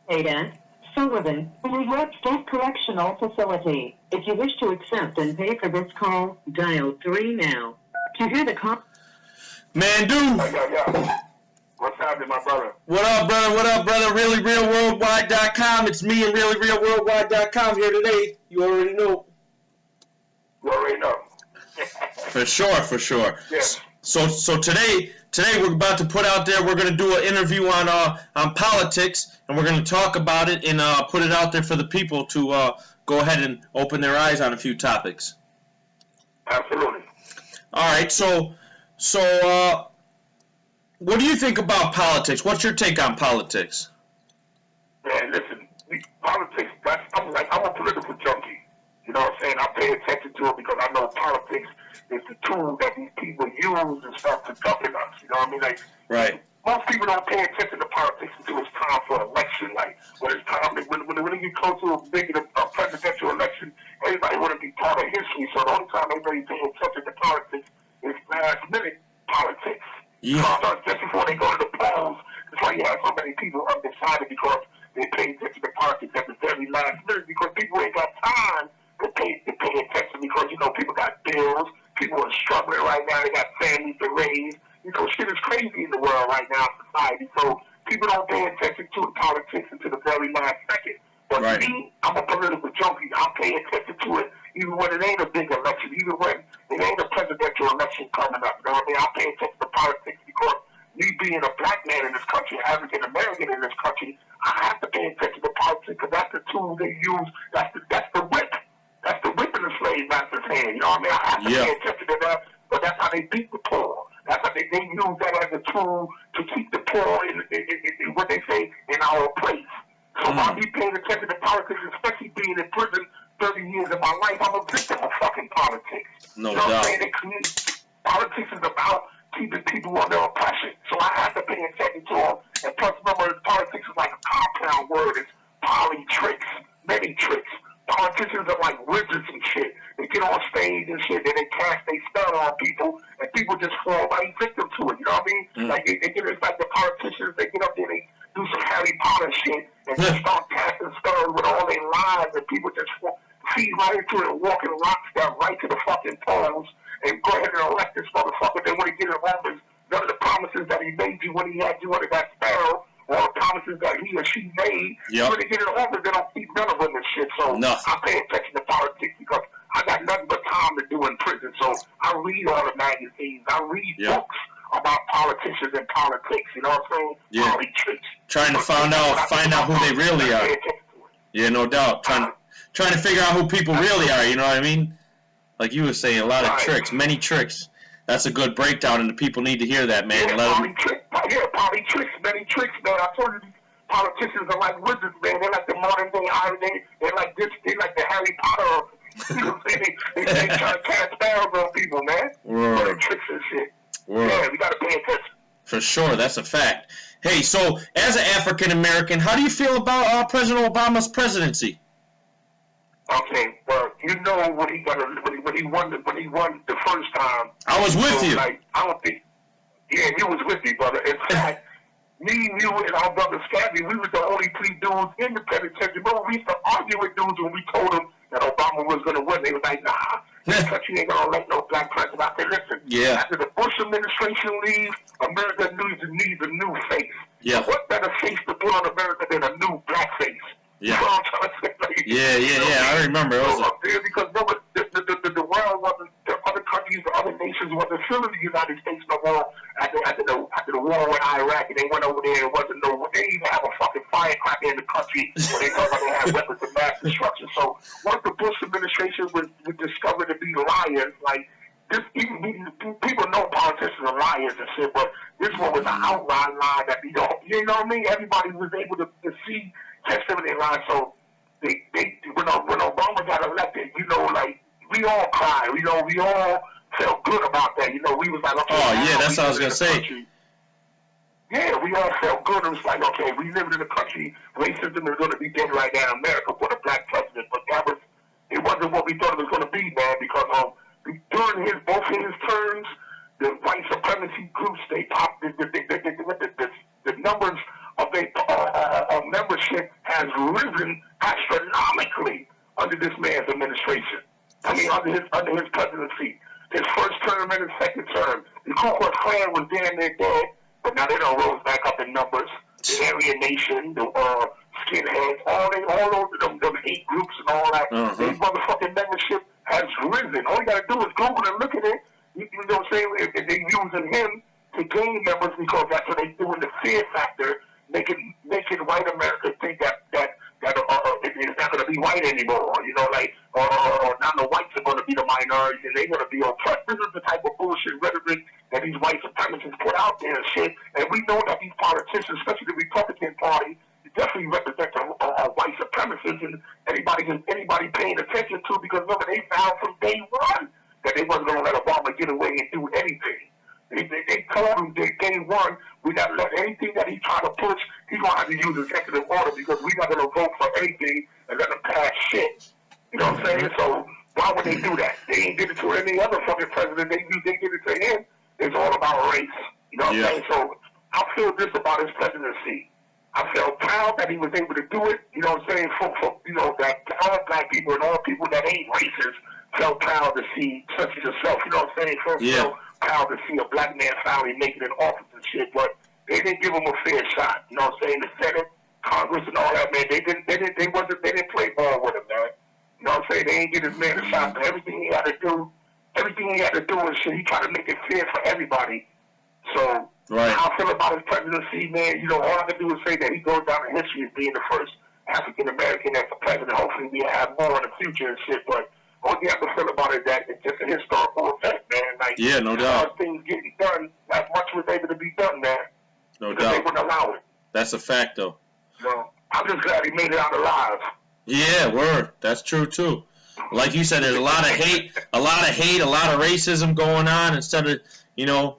Ada Sullivan, Louisette State Correctional Facility. If you wish to accept and pay for this call, dial 3 now. To hear the call... Man, dude. Yeah. What's happening, my brother? What up, brother? What up, brother? ReallyRealWorldwide.com. It's me and ReallyRealWorldwide.com here today. You already know. You already know. For sure. Yes. So today we're about to put out there. We're going to do an interview on politics, and we're going to talk about it and put it out there for the people to go ahead and open their eyes on a few topics. Absolutely. All right. So what do you think about politics? What's your take on politics? Man, listen, politics, I'm a political junkie. You know what I'm saying? I pay attention to it because I know politics is the tool that these people use and stuff to govern us. You know what I mean? Like, right. Most people don't pay attention to politics until it's time for election. Like, when it's time, when you go to a presidential election, everybody want to be part of history. So the only time everybody pays attention to politics is last minute politics. Yeah. Just before they go to the polls, that's why you have so many people undecided because they pay attention to politics at the very last minute because people ain't got time to pay attention because, you know, people got bills, people are struggling right now, they got families to raise. You know, shit is crazy in the world right now, society. So people don't pay attention to politics until the very last second. But right. Me, I'm a political junkie. I'll pay attention to it even when it ain't a big election, even when it ain't a presidential election coming up. You know what I mean? I'll pay attention to politics because me being a black man in this country, African American in this country, I have to pay attention to politics because that's the tool they use. That's the whip. That's the whip in the slave master's hand. You know what I mean? I have to pay attention to that, but that's how they beat the poor. That's how they use that as a tool to keep the poor in what they say, in our place. So while me paying attention to politics, especially being in prison 30 years of my life, I'm a victim of fucking politics. No you know doubt. What I'm saying? Politics is about keeping people under oppression. So I have to pay attention to them. And plus, remember, politics is like a compound word. It's poly tricks, many tricks. Politicians are like wizards and shit. They get on stage and shit, and they cast their spell on people, and people just fall right victim to it. You know what I mean? Like they get it's like the politicians. They get up there, they do some Harry Potter shit, and just start casting spells with all their lies, and people just feed right into it and walk in lockstep right to the fucking polls and go ahead and elect this motherfucker. Then when he get in office, none of the promises that he made you when he had you under that spell, or the promises that he or she made, when they get in office, they don't keep none of them and shit. So I pay attention to politics because I got nothing but time to do in prison. So I read all the magazines. I read books about politicians and politics. You know what I'm saying? Yeah. Politics. Trying to find out who they really are. Yeah, no doubt. Trying to figure out who people really are. You know what I mean? Like you were saying, a lot of tricks, many tricks. That's a good breakdown, and the people need to hear that, man. Politics, many tricks, man. I told you, these politicians are like wizards, man. They're like the modern day holiday. They're like this. They're like the Harry Potter. You know what I'm saying? They try to cast spells on people, man. Many tricks and shit. Yeah, we gotta pay attention. For sure, that's a fact. Hey, so as an African American, how do you feel about President Obama's presidency? Okay, well, you know when he won the first time. I was with you. Like, I don't think. Yeah, you was with me, brother. In fact, me, you, and our brother Scabby, we was the only three dudes in the penitentiary. Remember, we used to argue with dudes when we told them that Obama was going to win. They was like, nah, this country ain't going to elect no black president. I said, listen, after the Bush administration leaves, America needs a new face. Yeah. So what better face to put on America than a new black face? Yeah. You know what I'm trying to say? Like, I remember. Because remember, the world wasn't, the other countries, the other nations wasn't feeling the United States no more after the war with Iraq, and they went over there and wasn't no, they didn't even have a fucking firecracker in the country when they thought they had weapons of mass destruction. So once the Bush administration was discovered to be liars, like, this, even people know politicians are liars and shit, but this one was an outline lie that you know what I mean? Everybody was able to see, catch them in their line. So when Obama got elected, you know, like, we all cried. You know, we all felt good about that. You know, we was like, okay. Oh, yeah, that's what I was going to say. Country. Yeah, we all felt good. It was like, okay, we lived in a country, racism is going to be dead right now in America for the black president. But it wasn't what we thought it was going to be, man, because during both his terms, the white supremacy groups, the numbers of their membership has risen astronomically under this man's administration. I mean, under his presidency. His first term and his second term. The Ku Klux Klan was damn near dead, but now they done rose back up in numbers. The Aryan Nation, the skinheads, all those them 8 groups and all that. Their motherfucking membership has risen. All you gotta do is Google and look at it. You know what I'm saying? If they using him to gain members because that's what they doing, the fear factor, making white America think that it's not going to be white anymore, you know, like, or now the whites are going to be the minority and they're going to be oppressed. This is the type of bullshit rhetoric that these white supremacists put out there and shit. And we know that these politicians, especially the Republican Party, definitely represent white supremacists and anybody paying attention to, because remember, they found from day one that they wasn't going to let Obama get away and do anything. They told him that day one, we're not let anything that he trying to push, he's going to have to use executive order because we're not going to vote for anything and let him pass shit. You know what I'm saying? So why would they do that? They ain't did it to any other fucking president. They did it to him. It's all about race. You know what I'm saying? So I feel this about his presidency. I felt proud that he was able to do it. You know what I'm saying? For you know, that all black people and all people that ain't racist felt proud to see, such as yourself. You know what I'm saying? Felt proud to see a black man finally making an office and shit, but they didn't give him a fair shot. You know what I'm saying? The Senate, Congress, and all that, man. They didn't play ball with him, man. You know what I'm saying? They didn't give this man a shot. But everything he had to do is shit. He tried to make it fair for everybody. So how I feel about his presidency, man, you know, all I can do is say that he goes down in history as being the first African American as the president. Hopefully we have more in the future and shit, but all you have to feel about it is that it's just a historical event, man. Like, no doubt. Things getting done, not much was able to be done, man. No because doubt. They wouldn't allow it. That's a fact, though. So I'm just glad he made it out alive. Yeah, word. That's true too. Like you said, there's a lot of hate, a lot of racism going on. Instead of, you know,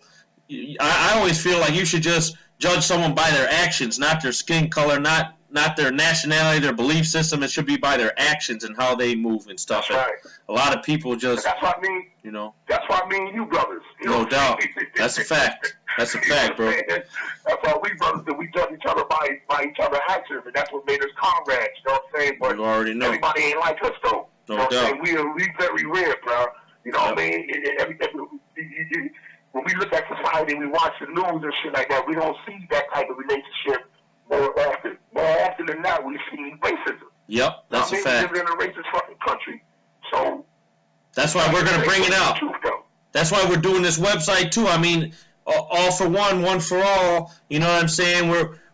I always feel like you should just judge someone by their actions, not their skin color, not their nationality, their belief system. It should be by their actions and how they move and stuff. That's right. A lot of people just, that's what I mean. You know. That's why I mean you brothers. You no know? doubt. That's a fact. That's a fact, bro. That's why we brothers do. We judge each other by each other's actions, and that's what made us comrades. You know what I'm saying? But you already know. Everybody ain't like us though. No you know doubt. We very rare, bro. You know what I mean? When we look at society and we watch the news and shit like that, we don't see that type of relationship more often. More often than not, we see racism. Yep, that's a fact. We live in a racist fucking country, so that's why we're gonna bring it out. That's why we're doing this website too. I mean, all for one for all. You know what I'm saying?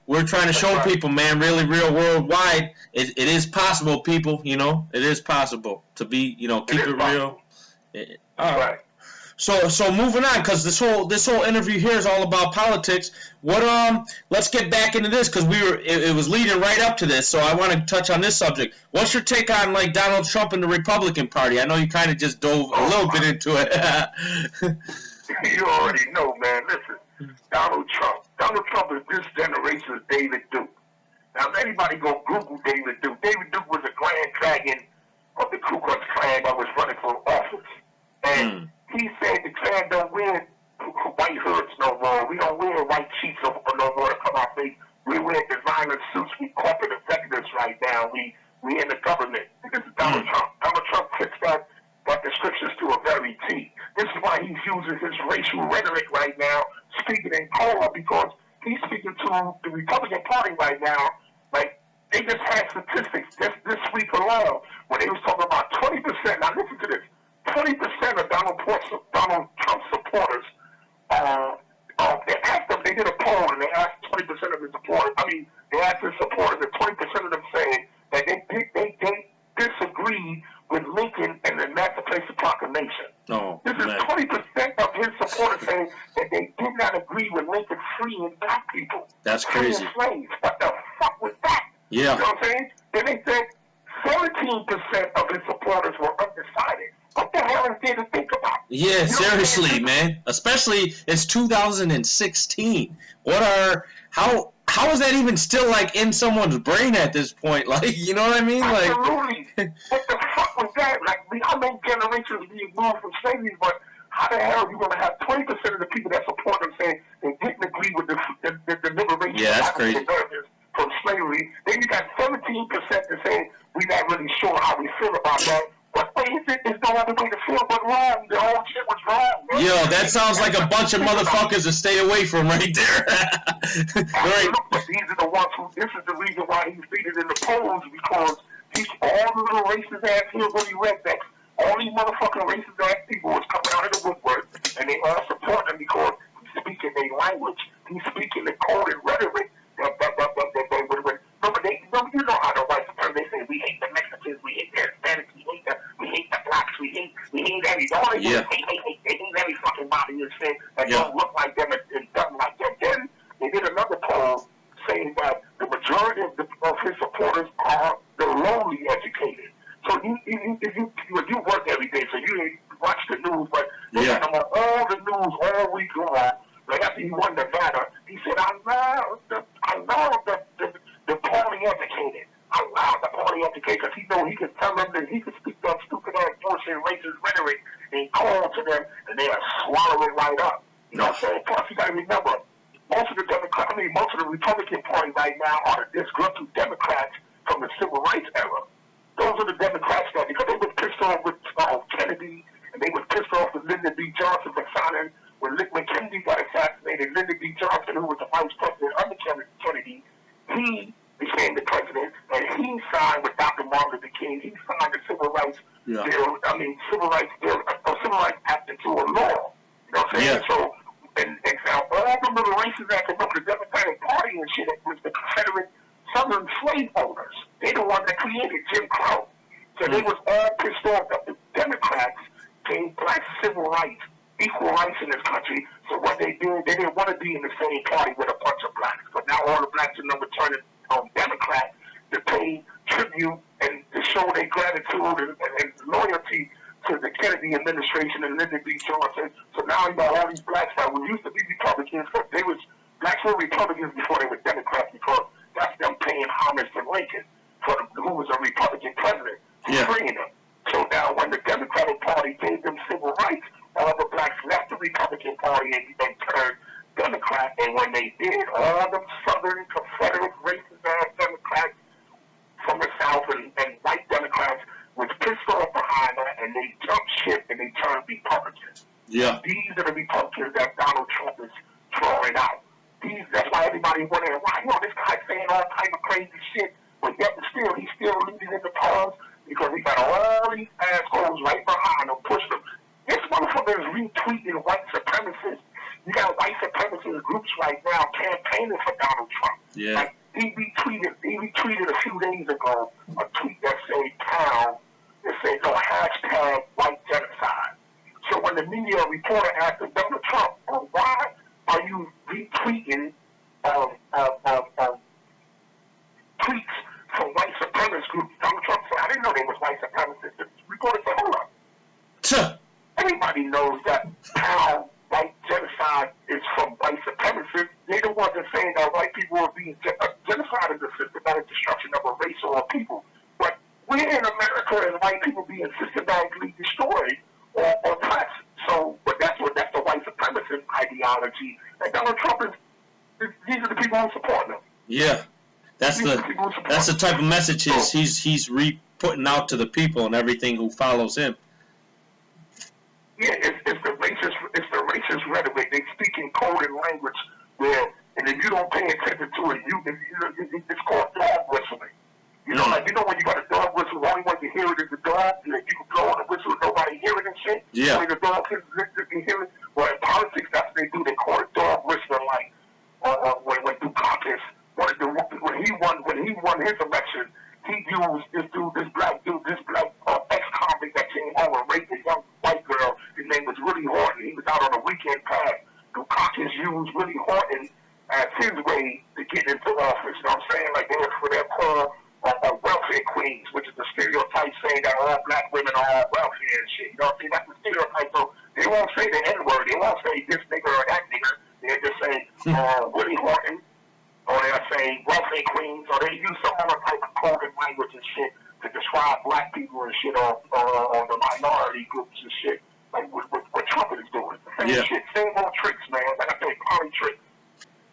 We're trying to show people, man, really real worldwide. It is possible, people. You know, it is possible to be. You know, keep it real. All right. So moving on, because this whole interview here is all about politics. Let's get back into this, because it was leading right up to this. So I want to touch on this subject. What's your take on like Donald Trump and the Republican Party? I know you kind of just dove a little bit into it. You already know, man. Listen, Donald Trump is this generation's David Duke. Now, if anybody go Google David Duke was a grand dragon of the Ku Klux Klan that was running for office, and he said the Klan don't wear white hoods no more. We don't wear white sheets no more to come our face. We wear designer suits. We corporate executives right now. We in the government. This is Donald Trump. Donald Trump fits that description to a very T. This is why he's using his racial rhetoric right now, speaking in cold, because he's speaking to the Republican Party right now. Like, they just had statistics this week alone when they was talking about 20%. Now listen to this. 20% of Donald Trump supporters, they asked them, they did a poll and they asked 20% of his supporters, they asked his supporters, and 20% of them saying that they disagree with Lincoln and the Emancipation Proclamation. This is 20% of his supporters saying that they did not agree with Lincoln freeing black people. That's crazy. Freeing slaves. What the fuck was that? Yeah. You know what I'm saying? Then they said 17% of his supporters were undecided. What the hell is there to think about? Yeah, you know seriously, man. Especially, it's 2016. How is that even still, like, in someone's brain at this point? Like, you know what I mean? Like, absolutely. What the fuck was that? Like, how many generations being moved from slavery, but how the hell are you going to have 20% of the people that support them saying they didn't agree with the liberation of African Americans from slavery? Then you got 17% 15% to say we're not really sure how we feel about that. What way is it? There's no other way to feel but wrong. The whole shit was wrong, man. Yo, that sounds like a bunch of motherfuckers to stay away from right there. Right. But these are the ones who, this is the reason why he's defeated in the polls, because these, all the little racist ass hillbilly rednecks, all these motherfucking racist ass people was coming out of the woodwork, and they all support him because he's speaking their language. He's speaking the coded rhetoric. Remember, you know how the white supremacists, they say, we hate the Mexicans, we hate the Hispanics, we hate the blacks, we hate everybody. Yeah. They hate every fucking body and shit that don't look like them and doesn't like them. Then they did another poll saying that the majority of his supporters are the lowly educated. So you work every day, so you watch the news, but they had him on all the news all week long. Like after he won Nevada, he said, I love the poorly educated. I love the poorly educated because he know he can tell them that he can speak that stupid ass bullshit racist rhetoric and call to them and they'll swallow it right up. You know what I'm saying? Plus, you got to remember, most of the Republican Party right now are the disgruntled Democrats from the Civil Rights era. Those are the Democrats that, because they were pissed off with Kennedy, and they were pissed off with Lyndon B. Johnson for signing, when Kennedy got assassinated, Lyndon B. Johnson, who was the vice president under Kennedy, he became the president, and he signed with Dr. Martin Luther King, he signed the Civil Rights Bill, Civil Rights Act into a law. You know what I'm saying? So, and now all the little races that come up with the Democratic Party and shit was the Confederate Southern slave owners. They the ones that created Jim Crow. So they was all pissed off that the Democrats gave black civil rights, equal rights in this country. So what they did, they didn't want to be in the same party with a bunch of blacks. But now all the blacks are number turning Democrats to pay tribute and to show their gratitude and loyalty to the Kennedy administration and Lyndon B. Johnson. So now you got all these blacks that were used to be Republicans, but blacks were Republicans before they were Democrats, because that's them paying homage to Lincoln, who was a Republican president, freeing them. So now when the Democratic Party gave them civil rights, all the blacks left the Republican Party and turned Democrat. And when they did, all them Southern Confederate racist ass Democrats from the South and white Democrats was pissed off behind that, and they jumped ship and they turned Republicans. Yeah. These are the Republicans that Donald Trump is throwing out. That's why everybody wondering, why, this guy's saying all type of crazy shit, but yet he's still leading in the polls because he got all these assholes right behind him, pushing him. This motherfucker is retweeting white supremacists. You got white supremacist groups right now campaigning for Donald Trump. Yeah. Like, he retweeted a few days ago a tweet that said hashtag white genocide. So when the media reporter asked Donald Trump, why are you retweeting tweets from white supremacist groups? Donald Trump said, I didn't know they was white supremacists. The reporter said, hold up. Everybody knows that how white genocide is from white supremacists. They the ones that saying that white people are being genocide is a systematic destruction of a race or a people. But we're in America and white people being systematically destroyed or touched. So, but that's the white supremacist ideology. And Donald Trump these are the people who support them. Yeah, that's the type of message he's putting out to the people and everything who follows him. Yeah, it's the racist rhetoric. They speak in coded language where, and if you don't pay attention to it, it's called dog whistling. You know, when you got a dog whistle, the only one you hear it is the dog. You can blow on the whistle and nobody hear it and shit. Yeah. When the dog can hear it. Well, in politics, that's what they do. They call it dog whistling. Like when Dukakis, when he won his election, he used this black ex-convict that came home and raped a young white girl. His name was Willie Horton. He was out on a weekend pass. Dukakis used Willie Horton as his way to get into office. You know what I'm saying? Like they were for their call welfare queens, which is the stereotype saying that all black women are all welfare and shit. You know what I'm saying? That's the stereotype. So they won't say the N-word. They won't say this nigga or that nigga. They'll just say Willie Horton, or they'll say welfare queens, or they use some other type of coded language and shit to describe black people and shit, or the minority groups and shit, like what Trump is doing. Same shit, same old tricks, man. Like I say, party tricks.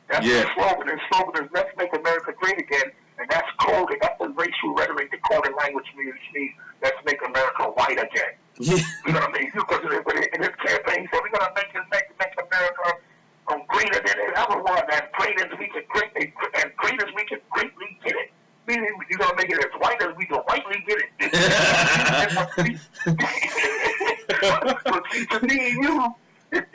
That's the slogan. The slogan is "Let's make America great again," and that's coded. That's the racial racial rhetoric, the code and language means let's make America white again. Yeah. You know what I mean? Because in his campaign, he said, we're going to make America greener than it ever was, as great as we can greatly get it. Meaning, you're going to make it as white as we can whitely get it. But see, to me and you, if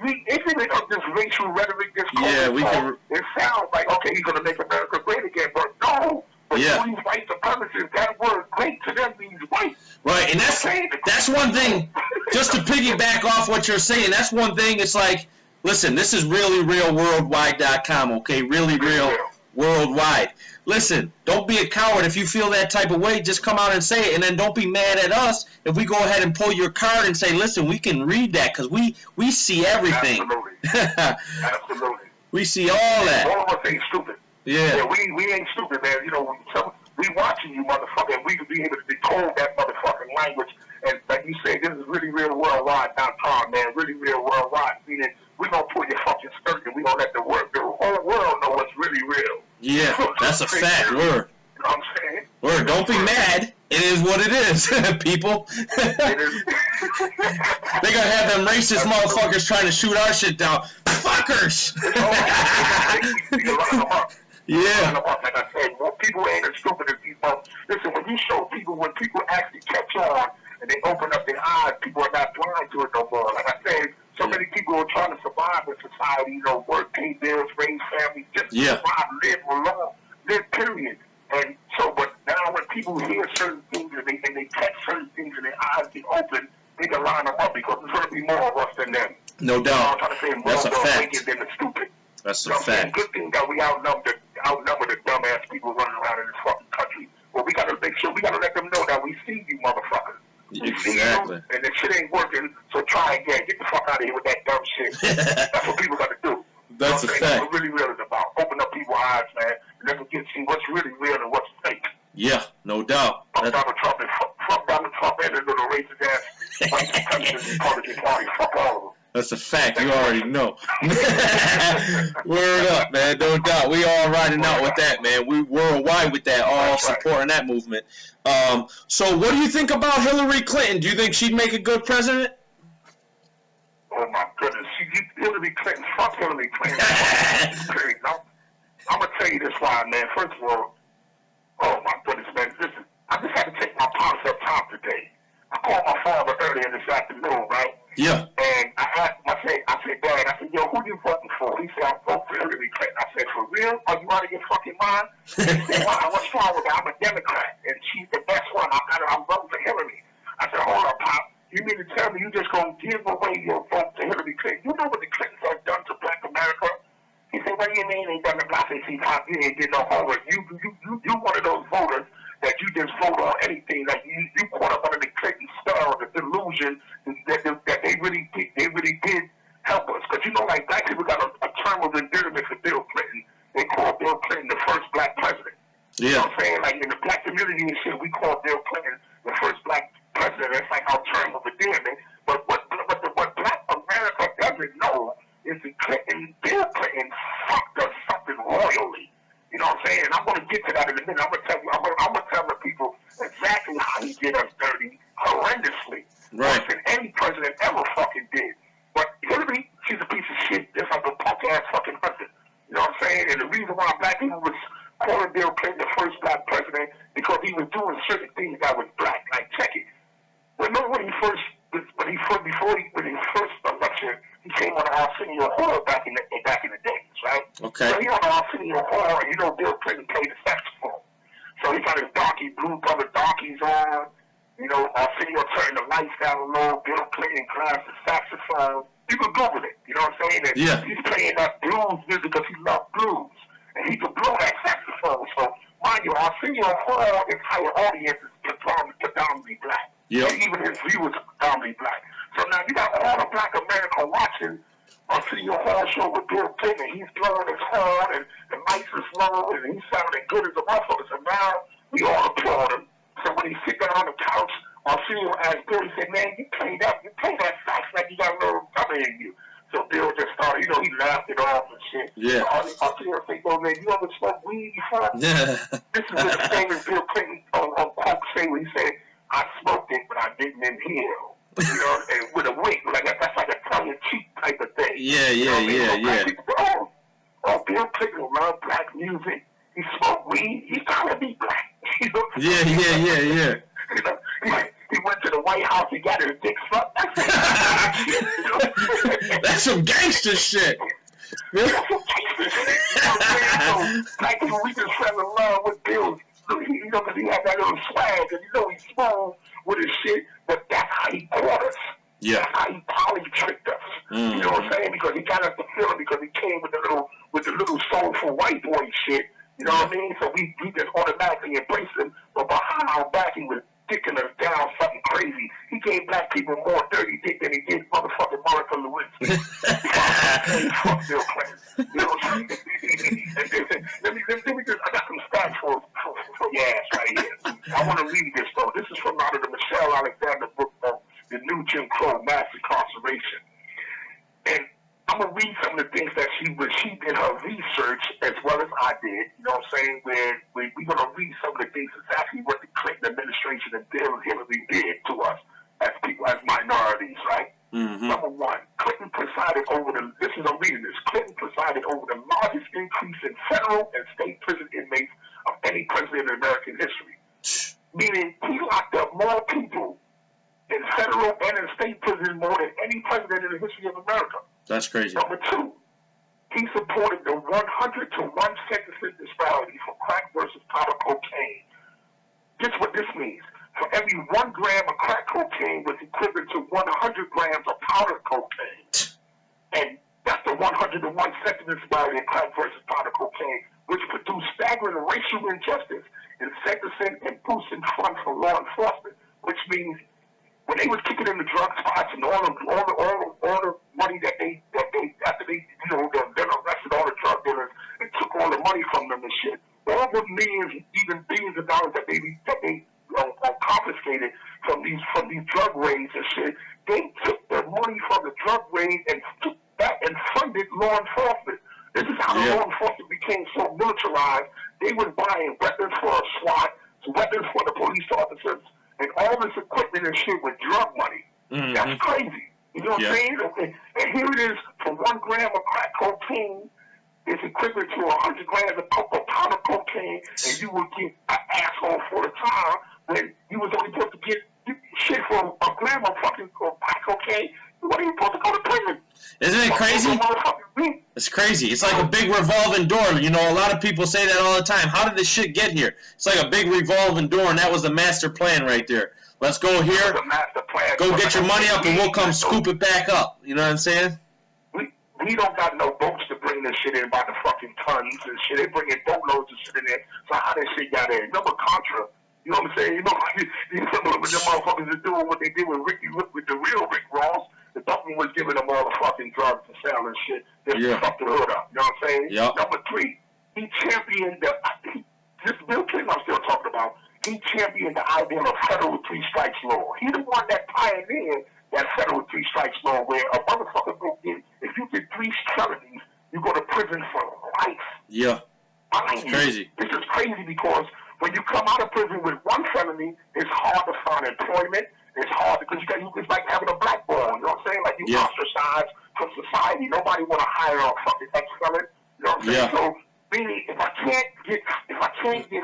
we of this racial rhetoric, this it sounds like, okay, he's going to make America great again, but no. But these white supremacists, that word great to them means white. Right, and that's one thing, just to piggyback off what you're saying, that's one thing, it's like, listen, this is realrealworldwide.com, okay? Really real worldwide. Listen, don't be a coward. If you feel that type of way, just come out and say it, and then don't be mad at us if we go ahead and pull your card and say, listen, we can read that, because we see everything. Absolutely. Absolutely. We see all that. All of us ain't stupid. Yeah, we ain't stupid, man. You know, we watching you, motherfucker, and we could be able to decode that motherfucking language. And like you said, this is really real worldwide.com, man. Really real worldwide. Meaning, we gonna pull your fucking skirt and we gonna let the whole world know what's really real. Yeah, that's a fact. Word. You know what I'm saying? Word. Don't be mad. It is what it is, people. It is. They gonna have them racist motherfuckers trying to shoot our shit down. Fuckers. Yeah. Like I said, people ain't as stupid as people. Listen, when you show people, when people actually catch on and they open up their eyes, people are not blind to it no more. Like I said, so many people are trying to survive in society, you know, work, pay bills, raise families, just survive, live, period. And so, but now when people hear certain things and they catch certain things and their eyes get open, they can line them up because there's going to be more of us than them. No doubt. I'm trying to say more That's a fact. wicked than the stupid. That's a fact. Good thing that we outnumber the dumbass people running around in this fucking country. Well, we got to make sure, we got to let them know that we see you, motherfuckers. We see you, and the shit ain't working, so try again. Get the fuck out of here with that dumb shit. That's what people got to do. That's a fact. That's what really real is about. Open up people's eyes, man, and let them get see what's really real and what's fake. Yeah, no doubt. Fuck Donald Trump and the little racist ass white supremacist Republican Party. Fuck all of them. That's a fact. You already know. Word up, man. No doubt. We all riding out with that, man. We worldwide with that, all supporting that movement. So what do you think about Hillary Clinton? Do you think she'd make a good president? Oh, my goodness. Hillary Clinton. Fuck Hillary Clinton. I'm going to tell you this why, man. First of all, oh, my goodness, man. Listen, I just had to take my pops up top today. I called my father earlier this afternoon, right? Yeah. And I said, Dad, I said, yo, who you voting for? He said, I'm voting for Hillary Clinton. I said, for real? Are you out of your fucking mind? He said, why? What's wrong with that? I'm a Democrat, and she's the best one. I'm voting for Hillary. I said, hold up, Pop. You mean to tell me you just going to give away your vote to Hillary Clinton? You know what the Clintons have done to black America? He said, what do you mean they done to black? I said, see, Pop, you ain't did no homework. You one of those voters that you just vote on anything. Like you caught up under the Clinton spell, the delusion that they really did help us. Because you know, like black people got a term of endearment for Bill Clinton. They call Bill Clinton the first black president. Yeah. You know what I'm saying? Like in the black community and shit, we call Bill Clinton the first black president. That's like our term of endearment. But what black America doesn't know is that Bill Clinton fucked us something royally. You know what I'm saying? And I'm going to get to that in a minute. I'm going to tell the people exactly how he did us dirty, horrendously. Right. Worse than any president ever fucking did. But Hillary, she's a piece of shit. Just like a punk-ass fucking husband. You know what I'm saying? And the reason why black people was calling Bill Clinton the first black president because he was doing certain things that was black. Like, check it. Remember when he first election, he came on the Arsenio Hall back in the days, right? Okay. So he on the Arsenio Hall, and you know Bill Clinton played the saxophone. So he got his blue color darkies on. You know, Arsenio turned the lights down low. Bill Clinton grabs the saxophone. You can Google it. You know what I'm saying? And he's playing that blues music because he loved blues, and he could blow that saxophone. So mind you, Arsenio Hall entire audience is predominantly black. Yep. And even his viewers are predominantly black. So now you got all the black America watching Arsenio Hall show with Bill Clinton. He's blowing his horn, and the lights are slow, and he's sounding good as a motherfucker. So now we all applaud him. So when he sit down on the couch, Arsenio asked Bill, he said, man, you play that sax like you got a little dummy in you. So Bill just started, he laughed it off and shit. Yeah. So Arsenio said, people, man, you ever smoke weed before? Yeah. This is what the famous Bill Clinton on Coke say when he said, I smoked it, but I didn't inhale. You know, and with a wink, that's like a tongue-in-cheek type of thing. Yeah. Oh, Bill Clinton loved black music. He smoked weed. He gotta be black. You know? Yeah. You know, he went to the White House. He got his dick sucked. That's some gangster shit. That's some gangster shit. You know what I'm saying? So, like, we just fell in love with Bill. You know, because he had that little swag, and you know he's small with his shit. But that's how he caught us. Yeah. That's how he poly tricked us. You know what I'm saying? Because he got us to feel it because he came with the little soulful white boy shit. You know what I mean? So we just automatically embraced him. But behind our back, he was dicking us down something crazy. He gave black people more dirty dick than he did motherfucking Monica Lewinsky. Fuck Bill Clinton. You know what I'm saying? Let me just, I got some stats for your ass right here. I want to read this, though. This is from out of the Michelle Alexander book, The New Jim Crow, Mass Incarceration. And I'm going to read some of the things that she did her research as well as I did. You know what I'm saying? Where we're going to read some of the things exactly what the Clinton administration and Bill Hillary did to us as people, as minorities, right? Mm-hmm. Number one, Clinton presided over I'm reading this. Clinton presided over the largest increase in federal and state prison inmates of any president in American history. Meaning he locked up more people in federal and in state prison more than any president in the history of America. That's crazy. Number two, he supported the 100 to 1 sentencing disparity for crack versus powder cocaine. Guess what this means? For every 1 gram of crack cocaine was equivalent to 100 grams of powder cocaine. And that's the 100 to 1 sentencing disparity in crack versus powder cocaine, which produced staggering racial injustice in sentencing and boosting funds for law enforcement, which means when they was kicking in the drug spots and all the money that they after they then arrested all the drug dealers and took all the money from them and shit, all the millions, even billions of dollars that they confiscated from these drug raids and shit, they took the money from the drug raid and took that and funded law enforcement. This is how the law enforcement became so militarized. They was buying weapons for a SWAT, weapons for the police officers, and all this equipment and shit with drug money. Mm-hmm. That's crazy. You know what I'm saying? And here it is, for 1 gram of crack cocaine, it's equivalent to 100 grams of powder cocaine, and you would get an asshole for the time when you was only supposed to get shit for a gram of fucking crack cocaine. You weren't even supposed to go to prison. Isn't it crazy? It's crazy. It's like a big revolving door. You know, a lot of people say that all the time. How did this shit get here? It's like a big revolving door, and that was the master plan right there. Let's go here, go get your money up, and we'll come scoop it back up. You know what I'm saying? We don't got no boats to bring this shit in by the fucking tons and shit. They bring in boatloads of shit in there. So how that shit got in? Remember Contra? You know what I'm saying? You know what the motherfuckers are doing what they did with with the real Rick Ross. The government was giving them all the fucking drugs to sell and shit. They fucked the hood up. You know what I'm saying? Yep. Number 3, he championed this Bill Clinton I'm still talking about. He championed the idea of federal 3 strikes law. He the one that pioneered that federal 3 strikes law where a motherfucker if you get 3 felonies, you go to prison for life. Yeah. It's crazy. This is crazy because when you come out of prison with 1 felony, it's hard to find employment. It's hard because it's like having a blackball. You know what I'm saying? Like you ostracized from society. Nobody want to hire a fucking ex-felon. You know what I'm saying? So meaning if I can't get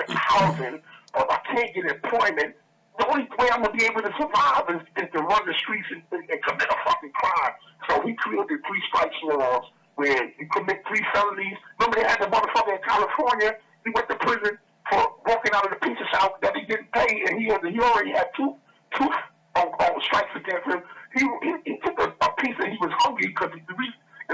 housing or if I can't get employment, the only way I'm gonna be able to survive is to run the streets and commit a fucking crime. So he created 3 strikes laws where you commit 3 felonies. Remember they had the motherfucker in California. He went to prison for walking out of the pizza shop that he didn't pay, and he already had two strikes against him. He took a pizza. He was hungry because the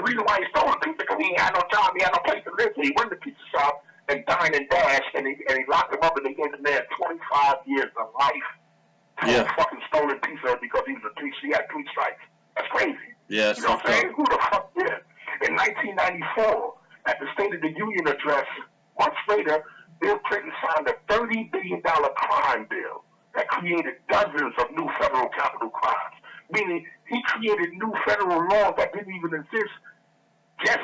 reason why he stole the pizza because he had no job, he had no place to live. So he went to the pizza shop and dined and dashed, and he locked him up, and they gave the man 25 years of life for a fucking stolen pizza because he had 3 strikes. That's crazy. Yeah, you know what I'm saying? Who the fuck did? In 1994, at the State of the Union address, months later, Bill Clinton signed a $30 billion crime bill that created dozens of new federal capital crimes. Meaning, he created new federal laws that didn't even exist just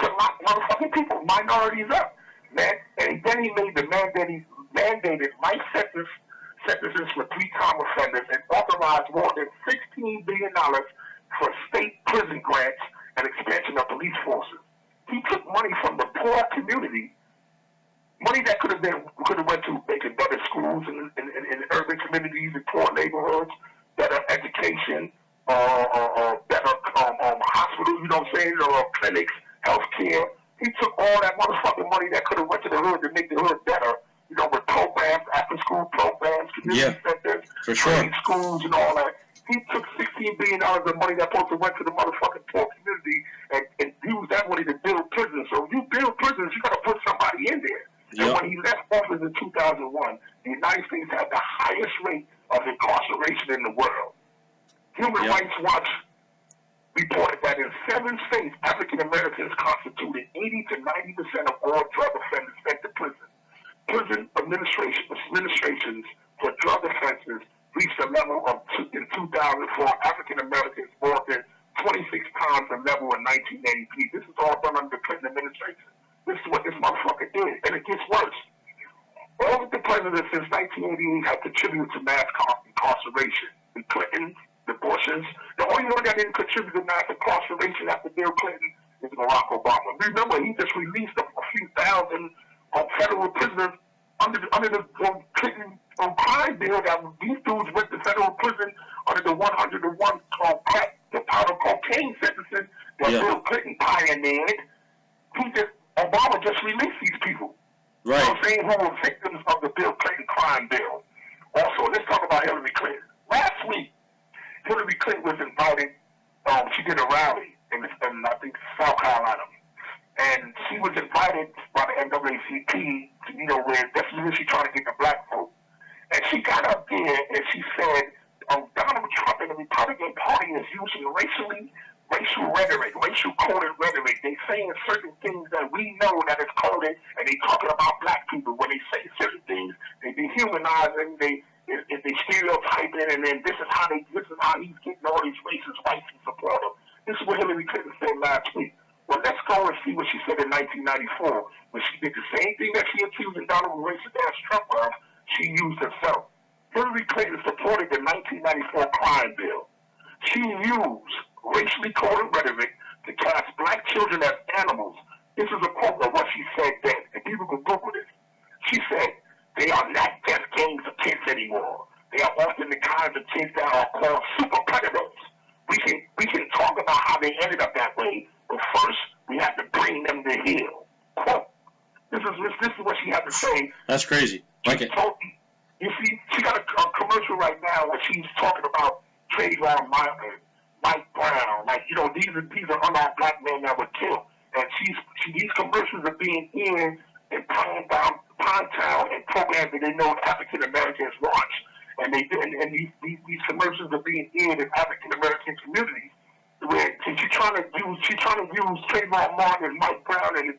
to lock motherfucking people, minorities up, man. And then he made the mandated life sentences for three-time offenders and authorized more than $16 billion for state prison grants and expansion of police forces. He took money from the poor community, money that could have went to making better schools in urban communities and poor neighborhoods, better education, better hospitals, you know what I'm saying, or clinics, healthcare. He took all that motherfucking money that could have went to the hood to make the hood better, you know, with programs, after-school programs, community centers, training schools, and all that. He took $16 billion of money that supposed to went to the motherfucking poor community and used that money to build prisons. So if you build prisons, you got to put somebody in there. And when he left office in 2001, the United States had the highest rate of incarceration in the world. Human Rights Watch reported that in 7 states, African Americans constituted 80 to 90% of all drug offenders sent to prison. Prison administrations for drug offenses reached a level of, in 2004, African Americans more than 26 times the level in 1983. This is all done under the Clinton administration. This is what this motherfucker did, and it gets worse. All of the presidents since 1988 have contributed to mass incarceration. The Clintons, the Bushes. The only one that didn't contribute to mass incarceration after Bill Clinton is Barack Obama. Remember, he just released a few thousand federal prisoners under the Clinton crime bill. That these dudes went to federal prison under the 101 crack, the powder cocaine sentences that Bill Clinton pioneered. Obama just released these people. Right. You know what I'm saying? Who were victims of the Bill Clinton crime bill. Also, let's talk about Hillary Clinton. Last week, Hillary Clinton was invited. She did a rally in I think, South Carolina. And she was invited by the NAACP, you know, where that's when she's trying to get the black vote. And she got up there and she said, Donald Trump and the Republican Party is using racial rhetoric, racial coded rhetoric. They're saying certain things that we know that is coded, and they're talking about black people. When they say certain things, they dehumanizing, they stereotyping, and then this is how he's getting all these racist whites to support him. This is what Hillary Clinton said last week. Well, let's go and see what she said in 1994 when she did the same thing that she accused Donald racist-ass Trump of. She used herself. Hillary Clinton supported the 1994 crime bill. She used racially coded rhetoric to class black children as animals. This is a quote of what she said then, and people can Google this. She said, they are not just gangs of kids anymore. They are often the kinds of kids that are called super predators. We can talk about how they ended up that way, but first we have to bring them to heel. Quote. This is what she had to say. That's crazy. Like it. You see, she got a commercial right now where she's talking about Trayvon Mike Brown, like, you know, these are unarmed black men that were killed, and these commercials are being in Pine Town and programs that they know African Americans watch, and these commercials are being in African American communities, where she's trying to use Trayvon Martin and Mike Brown and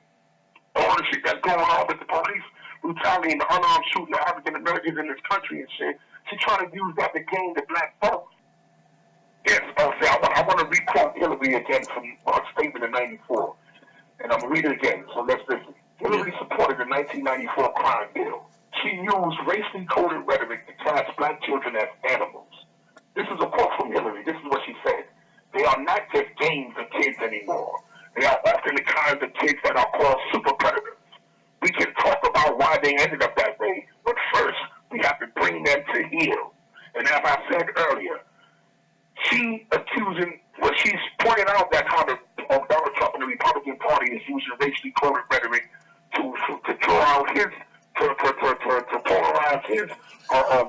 all the shit that's going on with the police brutality and the unarmed shooting of African Americans in this country and shit. She's trying to use that to gain the black vote. Yes, I want to re-quote Hillary again from her statement in 94. And I'm going to read it again, so let's listen. Hillary supported the 1994 crime bill. She used racially coded rhetoric to class black children as animals. This is a quote from Hillary. This is what she said. They are not just gangs of kids anymore. They are often the kinds of kids that are called super predators. We can talk about why they ended up that way, but first, we have to bring them to heel. And as I said earlier, she's pointed out that how Donald Trump and the Republican Party is using racially coded rhetoric to draw out to polarize his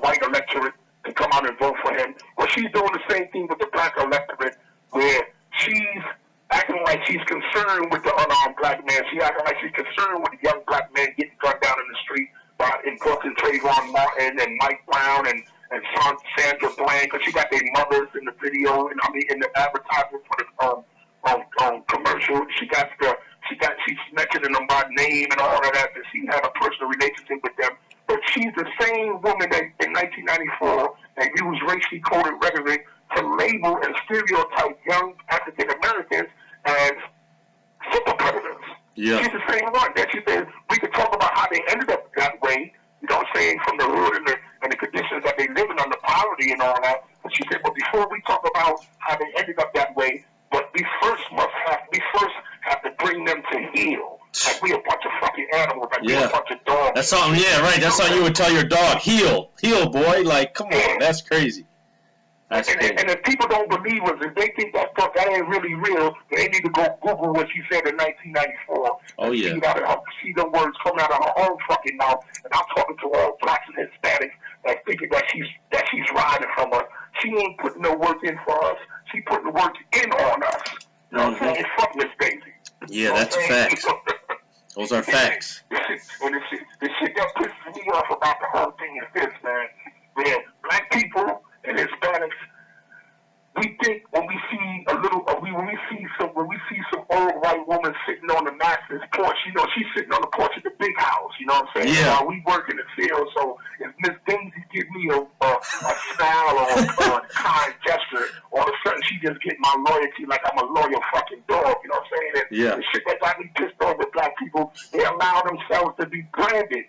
white electorate to come out and vote for him. Well, she's doing the same thing with the black electorate, where she's acting like she's concerned with the unarmed black man. She's acting like she's concerned with the young black men getting gunned down in the street by enforcing Trayvon Martin and Mike Brown and Sandra Bland, because she got their mothers in the video, and in the advertisement for the commercial. She's mentioning them by name and all of that she had a personal relationship with them. But she's the same woman that in 1994 that used racially coded rhetoric to label and stereotype young African Americans as super predators. Yeah. She's the same one. That she said we could talk about how they ended up that way. You know what I'm saying? From the hood and the conditions that they living under, poverty and all that. But she said, but before we talk about how they ended up that way, but we first have to bring them to heal. Like we a bunch of fucking animals, like we a bunch of dogs. That's something, yeah, right. That's something you would tell your dog. Heal, boy. Like, come on, that's crazy. And if people don't believe us, if they think that stuff that ain't really real, they need to go Google what she said in 1994. Oh yeah. See the words coming out of her own fucking mouth. And I'm talking to all blacks and Hispanics that thinking that she's riding from us. She ain't putting no work in for us. She putting the work in on us. You know what I'm saying? Fuck Miss Daisy. Yeah, that's facts. Those are facts. The shit that pisses me off about the whole thing is this, man. Black people and Hispanics, we think when we see some old white woman sitting on the master's porch, you know, she's sitting on the porch of the big house, you know what I'm saying? Yeah. While we work in the field, so if Miss Daisy give me a smile or a kind gesture, all of a sudden she just get my loyalty like I'm a loyal fucking dog, you know what I'm saying? And the shit that got me pissed off with black people, they allow themselves to be branded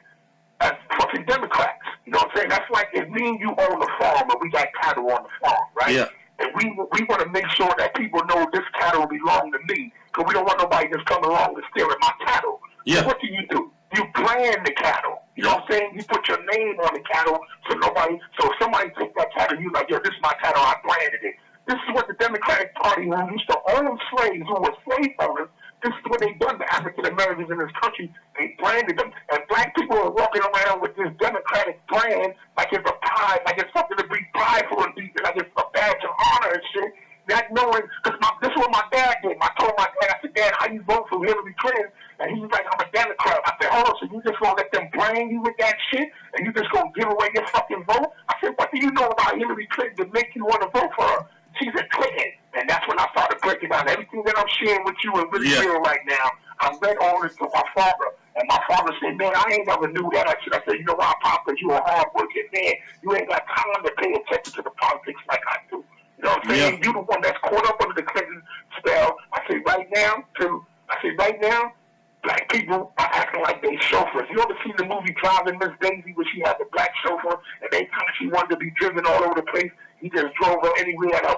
as fucking Democrats. You know what I'm saying? That's like if me and you own a farm and we got cattle on the farm, right? Yeah. And we want to make sure that people know this cattle belongs to me, because we don't want nobody just coming along and stealing my cattle. Yeah. So what do? You brand the cattle. You know what I'm saying? You put your name on the cattle, so if somebody takes that cattle, you like, yo, this is my cattle, I branded it. This is what the Democratic Party, who used to own slaves, who were slave owners, this is what they done to African Americans in this country. They branded them. And black people are walking around with this Democratic brand like it's a pride, like it's something to be prideful and be, like it's a badge of honor and shit. Not knowing, because this is what my dad did. I told my dad, I said, Dad, how you vote for Hillary Clinton? And he was like, I'm a Democrat. I said, hold on, so you just gonna let them brand you with that shit? And you just gonna give away your fucking vote? I said, what do you know about Hillary Clinton to make you want to vote for her? She's a Clinton. And that's when I started breaking down everything that I'm sharing with you and really real right now. I read all this to my father. And my father said, man, I ain't never knew that. I said, you know why, Papa? You a hard-working man. You ain't got time to pay attention to the politics like I do. You know what I'm saying? You the one that's caught up under the Clinton spell. I say right now, black people are acting like they chauffeurs. You ever seen the movie Driving Miss Daisy where she had the black chauffeur and anytime she wanted to be driven all over the place, he just drove her anywhere at her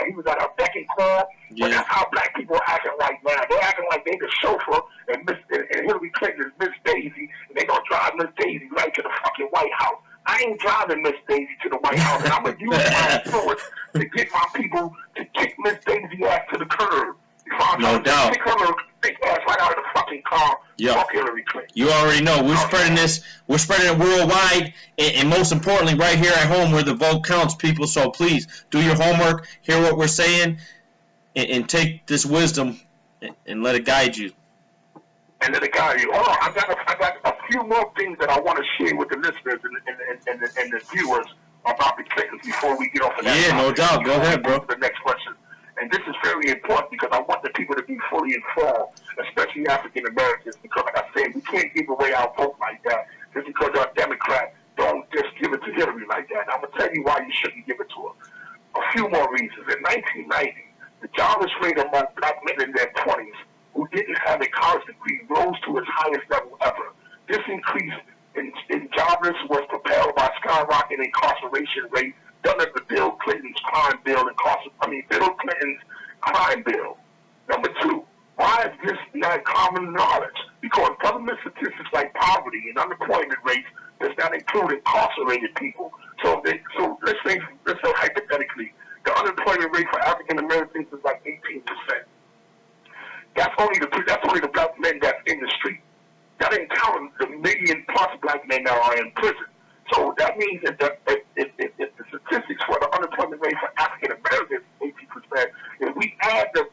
he was at her beck and call. Yeah. But that's how black people are acting right now. They're acting like they the chauffeur and Hillary Clinton is Miss Daisy and they gonna drive Miss Daisy right to the fucking White House. I ain't driving Miss Daisy to the White House, and I'm going to use my influence to get my people to kick Miss Daisy ass to the curb. No doubt. Kick her big ass right out of the fucking car. Yep. Fuck Hillary Clinton. You already know. We're spreading this. We're spreading it worldwide, and most importantly, right here at home where the vote counts, people. So please, do your homework, hear what we're saying, and take this wisdom and let it guide you. And let it guide you. Hold on, I got a few more things that I want to share with the listeners and the viewers about the Clintons before we get off of that. Yeah, no doubt. Go ahead, bro. The next question. And this is very important because I want the people to be fully informed, especially African Americans, because like I said, we can't give away our vote like that. Just because you're a Democrat, don't just give it to Hillary like that. And I'm going to tell you why you shouldn't give it to her. A few more reasons. In 1990, the jobless rate among black men in their 20s who didn't have a college degree rose to its highest level ever. This increase in jobless was propelled by skyrocketing incarceration rate done under Bill Clinton's crime bill Bill Clinton's crime bill. Number two, why is this not common knowledge? Because government statistics like poverty and unemployment rates does not include incarcerated people. So let's say hypothetically, the unemployment rate for African Americans is like 18%. That's only the black men that's in the street. That ain't counting the million plus black men that are in prison. So that means that if the statistics for the unemployment rate for African Americans is 18%, if we add the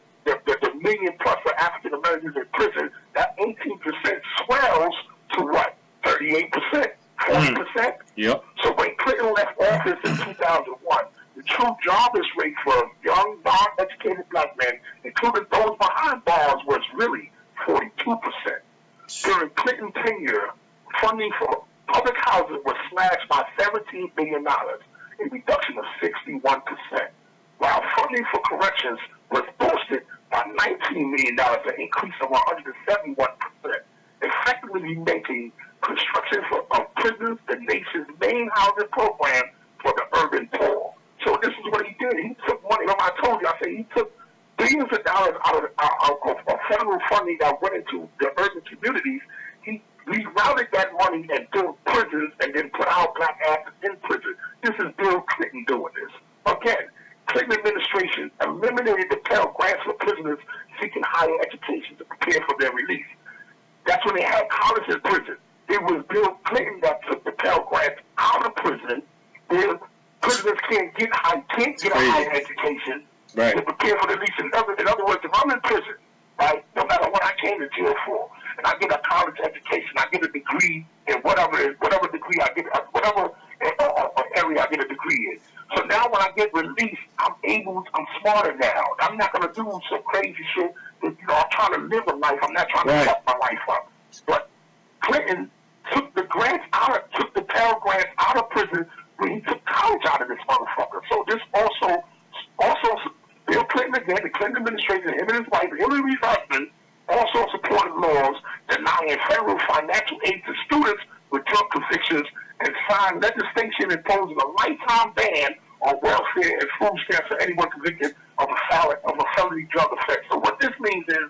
million plus for African Americans in prison, that 18% swells to what? 38%, 40%. Yep. So when Clinton left office in 2001, the true jobless rate for young, non-educated black men, including those behind bars, was really 42%. During Clinton tenure, funding for public housing was slashed by $17 billion, a reduction of 61%, while funding for corrections was boosted by $19 million, an increase of 171%, effectively making construction of prisons the nation's main housing program for the urban poor. So this is what he did. He took money. I told you, I said he took billions of dollars out of federal funding that went into the urban communities. He routed that money and built prisons and then put our black asses in prison. This is Bill Clinton doing this. Again, Clinton administration eliminated the Pell Grants for prisoners seeking higher education to prepare for their release. That's when they had college and prison. It was Bill Clinton that took the Pell Grants out of prison. Prisoners can't get a higher education to prepare for the release. In other words, if I'm in prison, right, no matter what I came to jail for, and I get a college education, I get a degree in whatever degree I get, whatever area I get a degree in. So now when I get released, I'm smarter now. I'm not going to do some crazy shit. I'm trying to live a life. I'm not trying to fuck my life up. But Clinton took the Pell Grants out of prison when he took college out of this motherfucker. So this also Bill Clinton again, the Clinton administration, him and his wife, Hillary's husband, also supported laws denying federal financial aid to students with drug convictions and signed legislation imposing a lifetime ban on welfare and food stamps for anyone convicted of a felony drug offense. So what this means is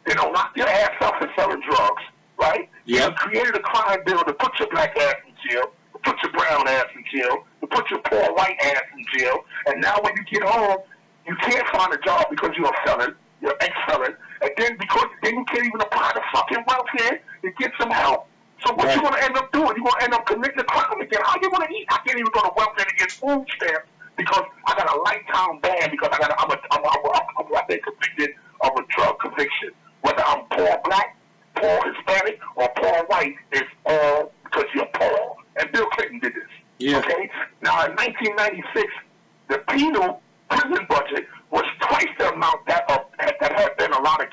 they don't lock your ass up for selling drugs, right? Yeah. You created a crime bill to put your black ass in jail, to put your brown ass in jail, to put your poor white ass in jail, and now when you get home, you can't find a job because you're a felon, you're an ex-felon, and then you can't even apply to fucking welfare to get some help. So what you going to end up doing? You're going to end up committing a crime again. How you going to eat? I can't even go to welfare to get food stamps because I got a lifetime ban because I've been convicted of a drug conviction. Whether I'm poor black, poor Hispanic, or poor white, it's all because you're poor. And Bill Clinton did this. Yeah. Okay? Now, in 1996, the penal prison budget was twice the amount that had been allotted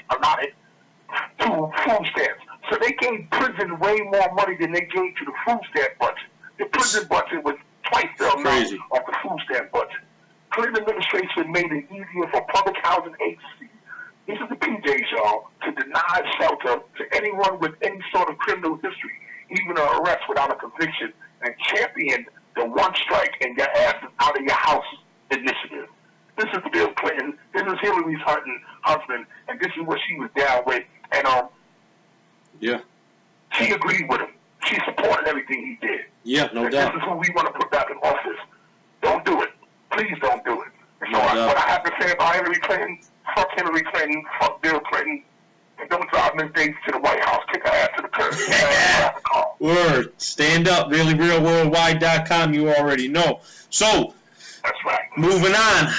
to food stamps. So they gave prison way more money than they gave to the food stamp budget. The prison budget was twice the amount of the food stamp budget. Clinton administration made it easier for public housing agencies, these are the PJs, y'all, to deny shelter to anyone with any sort of criminal history, even an arrest without a conviction, and championed the one strike and your ass out of your house initiative. This is Bill Clinton. This is Hillary's husband, and this is what she was down with. And she agreed with him. She supported everything he did. Yeah, no doubt. This is who we want to put back in office. Don't do it. Please don't do it. So what I have to say about Hillary Clinton, fuck Hillary Clinton, fuck Bill Clinton, and don't drive Miss Davis to the White House. Kick her ass to the curb. Word. Stand up. ReallyRealWorldwide.com. You already know. So, that's right. Moving on.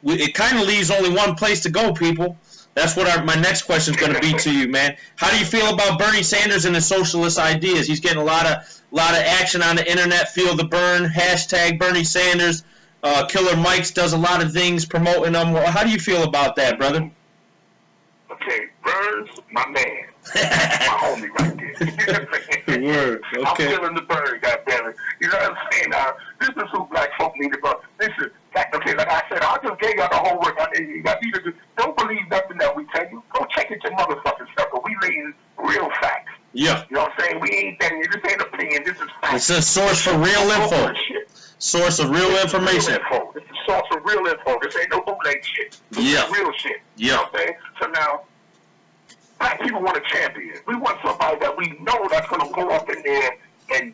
It kind of leaves only one place to go, people. That's what my next question is going to be to you, man. How do you feel about Bernie Sanders and his socialist ideas? He's getting a lot of action on the internet. Feel the burn. Hashtag Bernie Sanders. Killer Mike's does a lot of things promoting them. How do you feel about that, brother? Okay, Burns, my man. My homie right there. Word. Okay. I'm feeling the burn, goddammit. You know what I'm saying? This is who black folk need to go. Listen, okay, like I said, I just gave y'all the whole work. Don't believe nothing that we tell you. Go check it your motherfucking stuff, but we laying real facts. Yeah. You know what I'm saying? We ain't that. This ain't opinion. This is facts. It's a source for real info. Source of real information. It's a source of real info. This ain't no bootleg shit. This is real shit. You know what I'm saying? So now, black people want a champion. We want somebody that we know that's going to go up in there and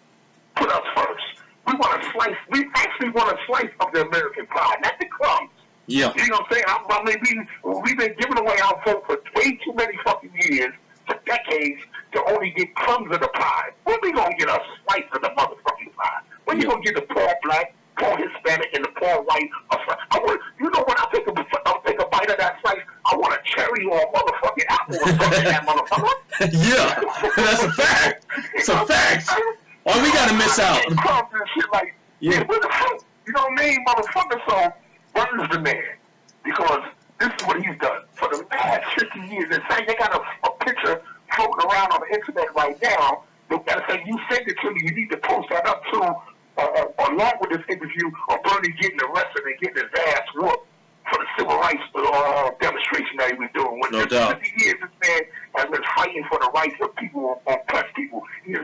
put us first. We want a slice. We actually want a slice of the American pie, not the crumbs. Yeah. You know what I'm saying? We've been giving away our vote for way too many fucking years, for decades, to only get crumbs of the pie. When we going to get a slice of the motherfucking pie? When you going to get the poor black, poor Hispanic, and the poor white? You know when I take a bite of that slice, I want a cherry or a motherfucking apple or something in that motherfucker. Yeah, that's a fact. It's a fact. Oh, we got to miss out. Crumbs and shit like, what the fuck? You know what I mean, motherfucker? So, Burns the man. Because this is what he's done. For the past 50 years, in fact, they got a picture floating around on the internet right now. They got to say, you send it to me, you need to post that up too, along with this interview of Bernie getting arrested and getting his ass whooped. for the civil rights demonstration that he was doing. When No doubt. 50 years, this man has been fighting for the rights of people, oppressed people. He has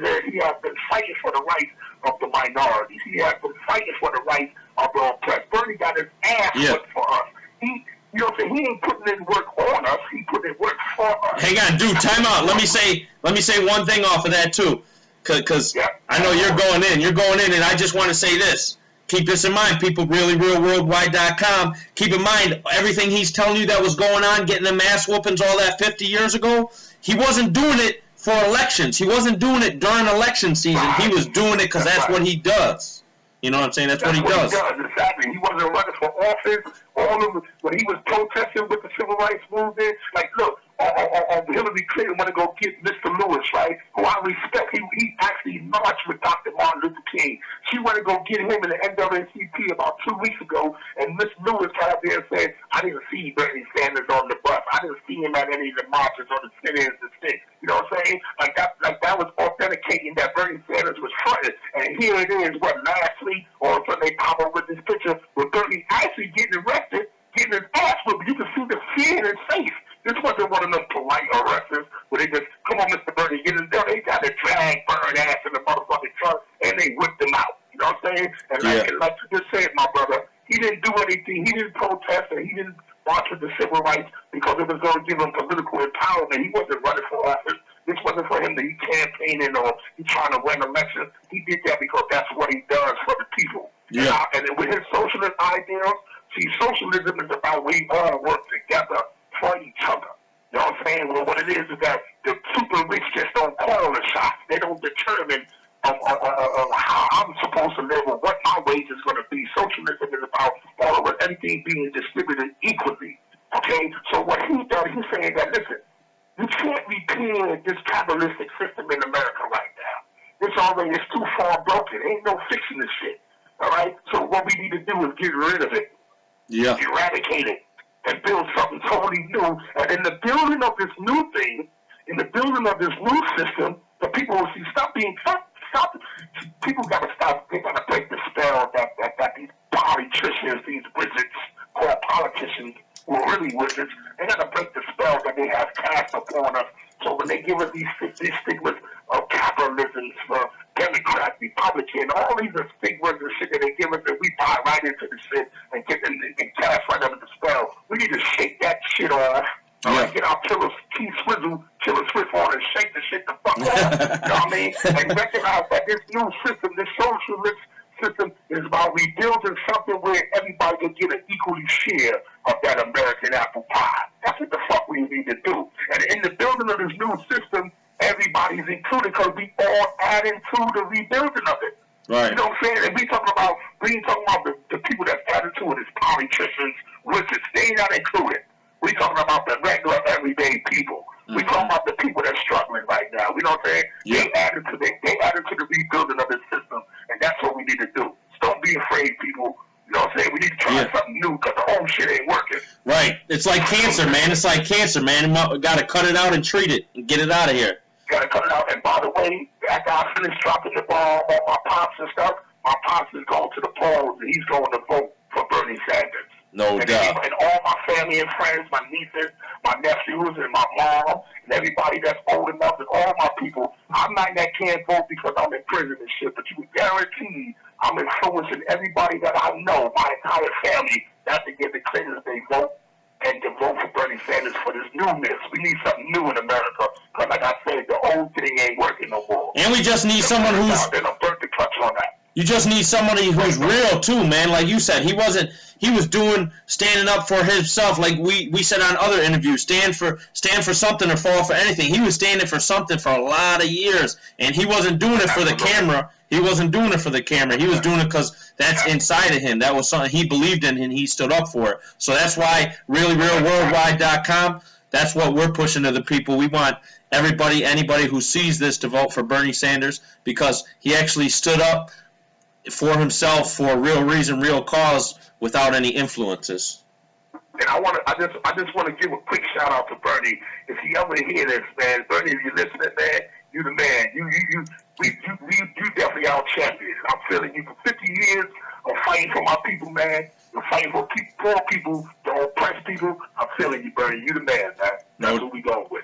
been fighting for the rights of the minorities. He has been fighting for the rights of the oppressed. Bernie got his ass whipped for us. He ain't putting in work on us. He put in work for us. Hang on, dude. Time out. Let me say one thing off of that too, because I know you're going in. You're going in, and I just want to say this. Keep this in mind, people. ReallyRealWorldwide.com. Keep in mind everything he's telling you that was going on, getting them ass whoopings, all that 50 years ago. He wasn't doing it for elections. He wasn't doing it during election season. He was doing it because that's what he does. You know what I'm saying? That's what he does. Exactly. He wasn't running for office. When he was protesting with the civil rights movement, like, look, Hillary Clinton want to go get Mr. Lewis, right? Who I respect. He actually marched with Dr. Martin Luther King. She went to go get him in the NAACP about 2 weeks ago, and Miss Lewis got up there and said, I didn't see Bernie Sanders on the bus. I didn't see him at any of the marches or the sit-ins and shit. You know what I'm saying? Like that was authenticating that Bernie Sanders was fronted. And here it is, last week, all of a sudden they pop up with this picture with Bernie actually getting arrested, getting his ass whipped. You can see the fear in his face. This wasn't one of those polite arrests where they just, come on, Mr. Bernie, get in there. They got to drag Bernie ass in the motherfucking truck, and they whipped him out. You know what I'm saying? And like you just said, my brother, he didn't do anything. He didn't protest, and he didn't march with the civil rights because it was going to give him political empowerment. He wasn't running for office. This wasn't for him to be campaigning or he trying to win elections. He did that because that's what he does for the people. Yeah. And with his socialist ideals, see, socialism is about we all work together for each other. You know what I'm saying? Well, what it is that the super rich just don't call the shots. They don't determine how I'm supposed to live or what my wage is going to be. Socialism is about all of everything being distributed equally. Okay? So what he does, he's saying that, listen, you can't repair this capitalistic system in America right now. It's too far broken. Ain't no fixing this shit. All right? So what we need to do is get rid of it. Yeah. Eradicate it. And build something totally new. And in the building of this new thing, in the building of this new system, the people will see, stop. People got to stop. They got to break the spell that these politicians, these wizards, called politicians, who are really wizards, they got to break the spell that they have cast upon us. So when they give us these stigmas of capitalism, Democrat, Republican, all these are stigmas and shit that they give us, that we buy right into the shit and cast right under the spell. We need to shake that shit off. Get our Killer Swift on and shake the shit the fuck off. You know what I mean? And recognize that this new system, this socialist system, is about rebuilding something where everybody can get an equally share of that American apple pie. That's what the fuck we need to do. And in the building of this new system, everybody's included because we all add into the rebuilding of it. Right. You know what I'm saying? And we ain't talking about the people that's added to it as politicians, wizards. They ain't not included. We talking about the regular, everyday people. Mm-hmm. We talking about the people that's struggling right now. You know what I'm saying? Yeah. They added to the rebuilding of this system, and that's what we need to do. So don't be afraid, people. You know what I'm saying? We need to try something new because the old shit ain't working. Right. It's like cancer, man. It's like cancer, man. You got to cut it out and treat it and get it out of here. Got to cut it out. And by the way, after I finish dropping the ball on my pops and stuff, my pops is going to the polls, and he's going to vote for Bernie Sanders. No doubt. And all my family and friends, my nieces, my nephews, and my mom, and everybody that's old enough, and all my people, I'm not that can't vote because I'm in prison and shit, but you can guarantee I'm influencing everybody that I know, my entire family, not to get the Clintons they vote and to vote for Bernie Sanders for this newness. We need something new in America because, like I said, the old thing ain't working no more. And we just need someone who's... There's a birthday clutch on that. You just need somebody who's real too, man. Like you said, he was standing up for himself. Like we said on other interviews, stand for something or fall for anything. He was standing for something for a lot of years, and he wasn't doing it for the camera. He wasn't doing it for the camera. He was doing it because that's inside of him. That was something he believed in, and he stood up for it. So that's why ReallyRealWorldwide.com, that's what we're pushing to the people. We want anybody who sees this to vote for Bernie Sanders because he actually stood up for himself for a real reason, real cause, without any influences. And I just want to give a quick shout out to Bernie. If you ever hear this, man, Bernie, if you're listening, man, you the man. You definitely our champion. I'm feeling you for 50 years of fighting for my people, man. You're fighting for poor people, the oppressed people, I'm feeling you, Bernie. You the man, man. That's who we going with.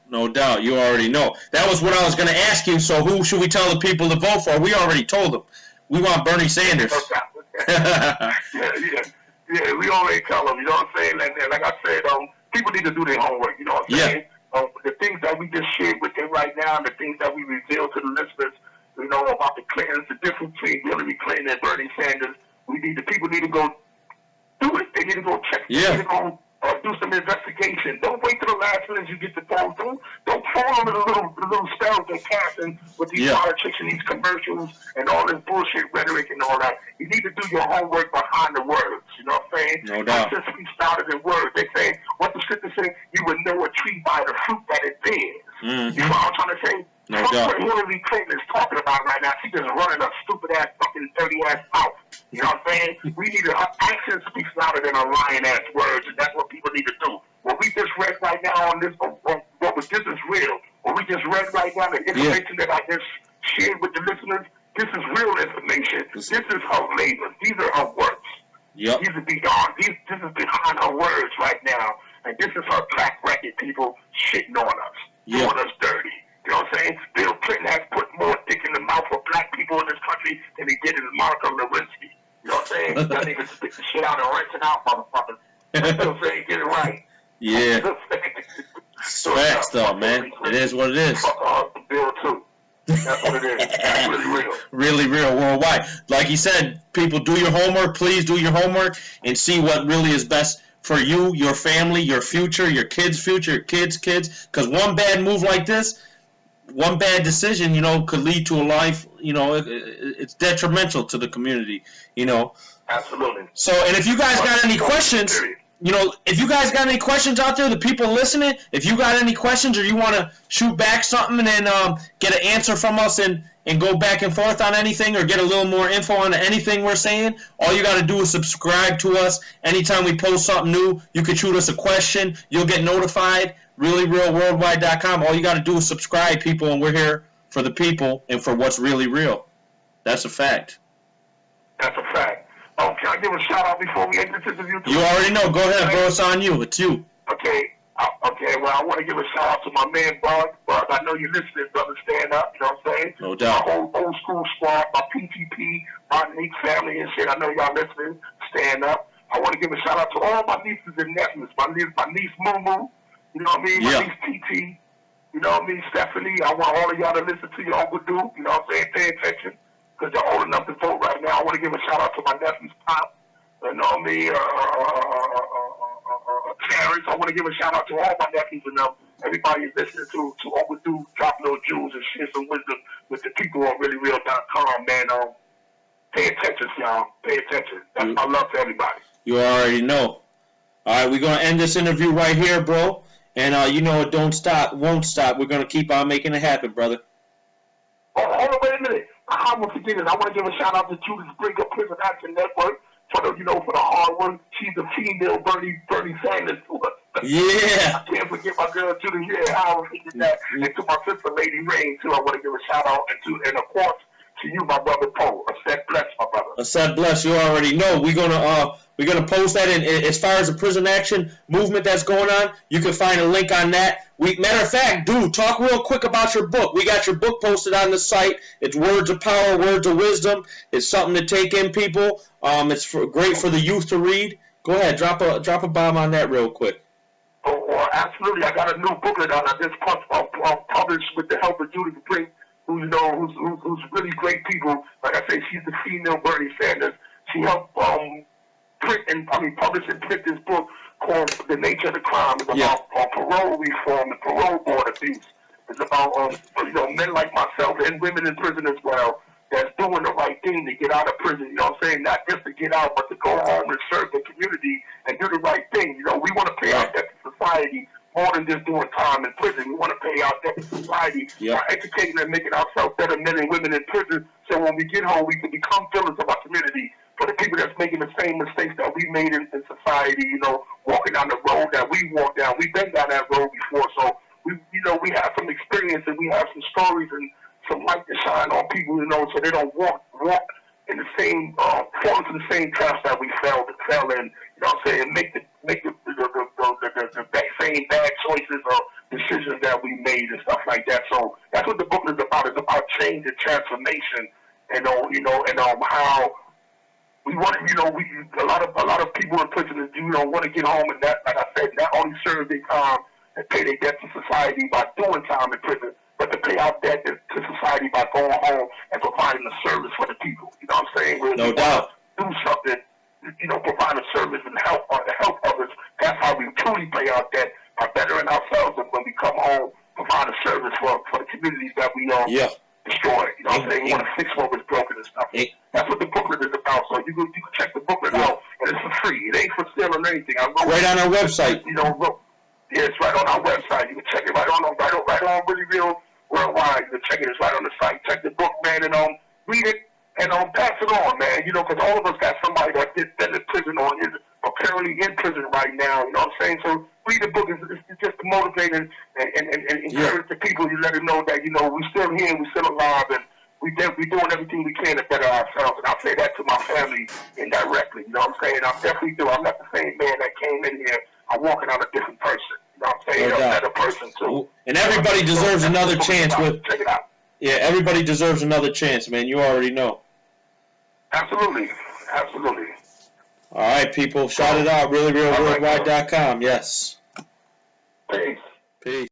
No doubt. You already know. That was what I was going to ask you. So who should we tell the people to vote for? We already told them. We want Bernie Sanders. Yeah, we already tell them. You know what I'm saying? And like I said, people need to do their homework. You know what I'm saying? The things that we just shared with them right now, and the things that we revealed to the listeners, you know, about the Clintons, the difference between Hillary Clinton and Bernie Sanders. People need to go do it. They need to go check. Yeah. They need to go do some investigation. Don't wait till the last minute you get the phone through. Don't fall under the little spells they're casting with these politics and these commercials and all this bullshit rhetoric and all that. You need to do your homework behind the words. You know what I'm saying? No doubt. Not just be started in words. They say, what the scripture says, you would know a tree by the fruit that it bears. Mm-hmm. You know what I'm trying to say? No That's doubt. what Hillary Clinton is talking about right now. She's just running a stupid-ass, fucking dirty-ass mouth. You know what I'm saying? We need her actions speak louder than her lying-ass words, and that's what people need to do. What we just read right now on this, this is real. What we just read right now, the information that I just shared with the listeners, this is real information. This is her labor. These are her works. Yep. This is behind her words right now, and this is her track record, people shitting on us, doing us dirty. You know what I'm saying? Bill Clinton has put more dick in the mouth of black people in this country than he did in Monica Lewinsky. You know what I'm saying? That nigga spit the shit out and rinse it out, motherfuckers. You know what I'm saying? Get it right. Yeah. Facts, though, man. It is what it is. Fuck Bill, too. That's what it is. That's really real. Really real worldwide. Like he said, people, do your homework. Please do your homework and see what really is best for you, your family, your future, your kids' future, kids. Because one bad move like this, one bad decision, could lead to a life, it's detrimental to the community, Absolutely. So, and if you guys got any questions, if you guys got any questions out there, the people listening, if you got any questions or you want to shoot back something and then get an answer from us and go back and forth on anything or get a little more info on anything we're saying, all you got to do is subscribe to us. Anytime we post something new, you can shoot us a question. You'll get notified. ReallyRealWorldwide.com. All you got to do is subscribe, people, and we're here for the people and for what's really real. That's a fact. That's a fact. Can I give a shout out before we end this interview? You already know. Go ahead, bro. It's on you. It's you. Okay. Well, I want to give a shout out to my man, Bug. Bug, I know you're listening, brother. Stand up. You know what I'm saying? No doubt. My whole old school squad, my PTP, my Nick family and shit. I know y'all listening. Stand up. I want to give a shout out to all my nieces and nephews. My niece Moo. You know what I mean? My niece TT. You know what I mean? Stephanie. I want all of y'all to listen to your Uncle Duke. You know what I'm saying? Pay attention. Because they're old enough to vote right now. I want to give a shout out to my nephew's Pop. You know what I mean? Terrence. I want to give a shout out to all my nephews and everybody is listening to Uncle Duke drop little jewels and share some wisdom with the people on reallyreal.com, man. Pay attention, y'all. Pay attention. That's my love to everybody. You already know. All right, we're going to end this interview right here, bro. And don't stop, won't stop. We're going to keep on making it happen, brother. Hold on, wait a minute. I want to forget it. I want to give a shout out to Judith Bringer Prison Action Network for the hard work. She's the female Bernie Sanders. Yeah. I can't forget my girl Judith. Yeah, I will forget that. And to my sister Lady Rain too. I want to give a shout out and of course to you, my brother Poe. A set bless, my brother. A set bless. You already know. We're gonna post that in as far as the prison action movement that's going on. You can find a link on that. Matter of fact, dude, talk real quick about your book. We got your book posted on the site. It's Words of Power, Words of Wisdom. It's something to take in, people. It's great for the youth to read. Go ahead, drop a bomb on that real quick. Oh, absolutely. I got a new booklet out. I just published with the help of Judith Bringer, who's really great people. Like I say, she's the female Bernie Sanders. She helped publish and print this book called The Nature of the Crime. It's about parole reform and parole board abuse. It's about men like myself and women in prison as well that's doing the right thing to get out of prison. You know what I'm saying? Not just to get out, but to go home and serve the community and do the right thing. We want to pay our debt to society more than just doing time in prison. We want to pay our debt to society by educating and making ourselves better men and women in prison so when we get home we can become pillars of our community. For the people that's making the same mistakes that we made in society, walking down the road that we walked down. We've been down that road before, so we have some experience and we have some stories and some light to shine on people, so they don't walk in the same, fall into the same traps that we fell in. You know what I'm saying? Make the same bad choices or decisions that we made and stuff like that. So that's what the book is about. It's about change and transformation, and how we want, a lot of people in prison, want to get home, and that, like I said, not only serve their time and pay their debt to society by doing time in prison, but to pay out debt to society by going home and providing a service for the people. You know what I'm saying? No doubt. Do something, provide a service and help others. That's how we truly pay our debt, by bettering ourselves, and when we come home, provide a service for the communities that we destroy. You know what I'm saying? We want to fix what was broken and stuff. That's what the booklet is about. So you can check the booklet out, and it's for free. It ain't for sale or anything. Right on our website. Yeah, it's right on our website. You can check it right on Really Real Worldwide. You can check it. It's right on the site. Check the book, man, and read it and pass it on, man. Because all of us got somebody that's been in prison or is apparently in prison right now. You know what I'm saying? So read the book. It's just to motivate and encourage the people. You let them know that we still here, we still alive, and we doing everything we can to better ourselves. And I say that to my family indirectly. You know what I'm saying? I definitely do. I'm not the same man that came in here. I'm walking on a different person. You know what I'm saying? I'm a better person too. And everybody deserves another chance. Check it out. Yeah, everybody deserves another chance, man. You already know. Absolutely. All right, people. Shout it out. ReallyRealWorldwide.com. Yes. Peace. Peace.